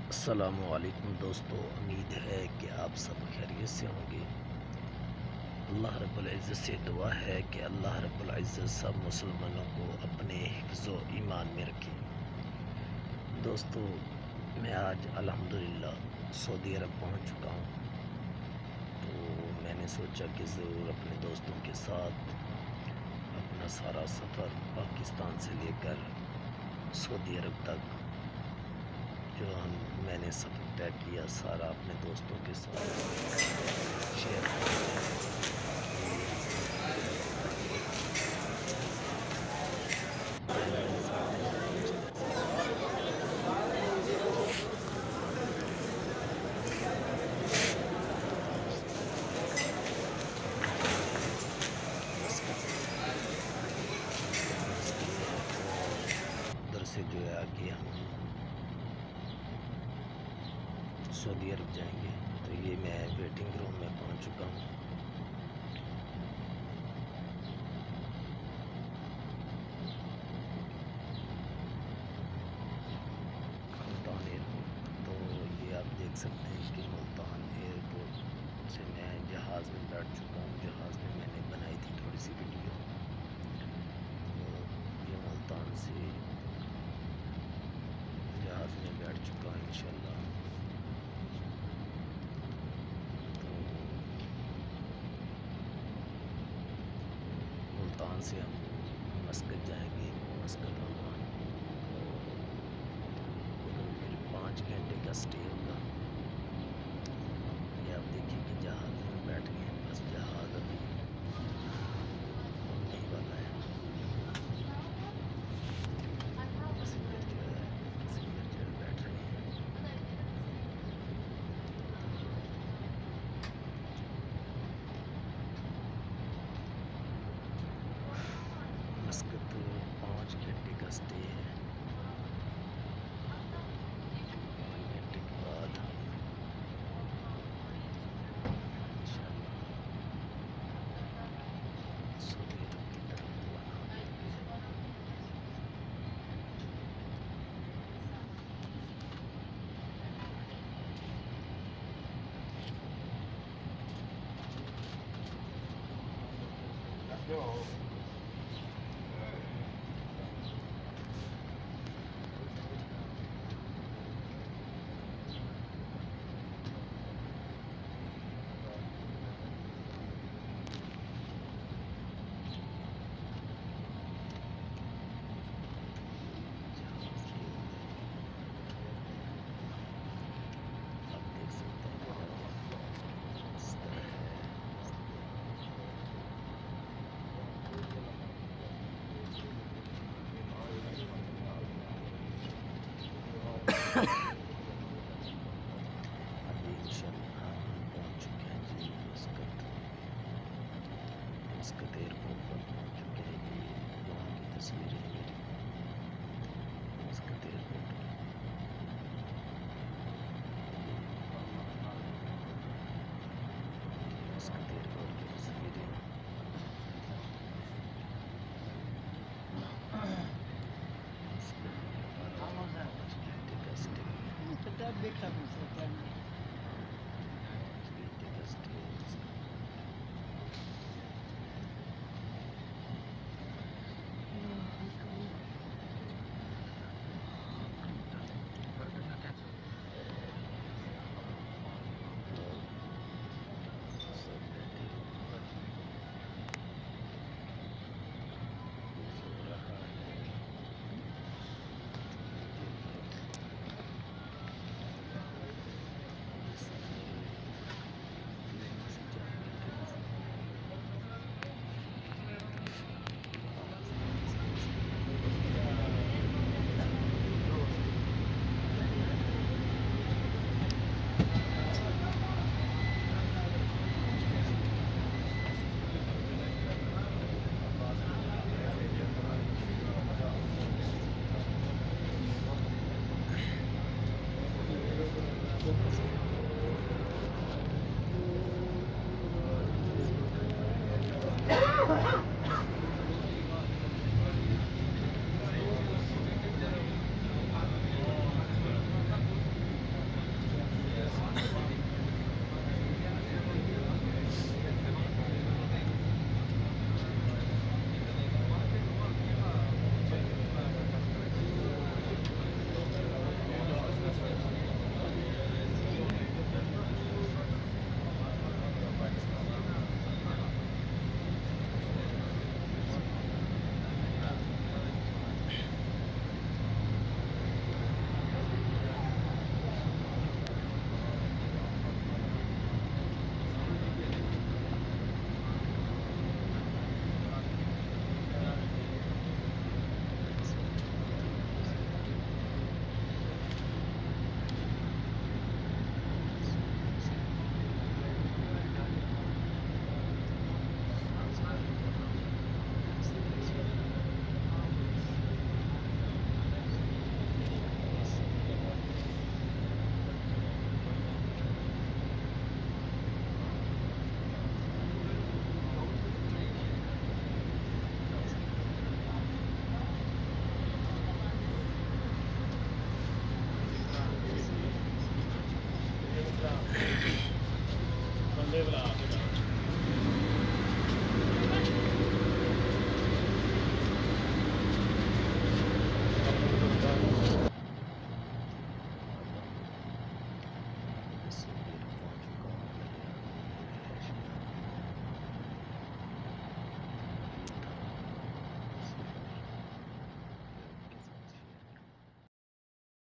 अस्सलामुअलैकुम दोस्तों, उम्मीद है कि आप सब खैरियत से होंगे। अल्लाह रब्बुल इज़्ज़त से दुआ है कि अल्लाह रब्बुल इज़्ज़त सब मुसलमानों को अपने हिफ्ज़ व ईमान में रखे। दोस्तों, मैं आज अल्हम्दुलिल्लाह सऊदी अरब पहुंच चुका हूं। तो मैंने सोचा कि ज़रूर अपने दोस्तों के साथ अपना सारा सफ़र पाकिस्तान से लेकर सऊदी अरब तक जो मैंने सफ़र तय किया सारा अपने दोस्तों के साथ शेयर उधर से जो है आगे हम सऊदी अरब जाएंगे। तो ये मैं वेटिंग रूम में पहुंच चुका हूं। मुल्तान एयरपोर्ट, तो ये आप देख सकते हैं कि मुल्तान एयरपोर्ट से मैं जहाज़ में बैठ चुका हूं। जहाज़ में मैंने बनाई थी थोड़ी सी वीडियो। तो ये मुल्तान से जहाज़ में बैठ चुका हूँ इंशाल्लाह। मुल्तान से हम मस्कत जाएंगे, मस्कत ओमान। उधर फिर 5 घंटे का स्टे होगा। ये आप देखिए कि जहाज़ में बैठ गए हैं, बस जहाज़ अभी उड़ने ही वाला है। पैसेंजर जो है बैठ रहे हैं। मस्कत 5 घंटे का स्टे है। 5 घंटे के बाद इंशाल्लाह सऊदी अरब की तरफ रवाना हो जाएंगे। आप देख सकते हैं इस तरह अभी इंशाल्लाह हम पहुंच चुके हैं जी मस्कत। मस्कत एयरपोर्ट पर पहुंच चुके हैं। ये वहाँ की तस्वीरें हैं मेरी मस्कत एयरपोर्ट की। मस्कत एयरपोर्ट की तस्वीरें। मस्कत में 5 घंटे का स्टे। 5 घंटे का स्टे मस्कत। सब बैठे सो रहा है।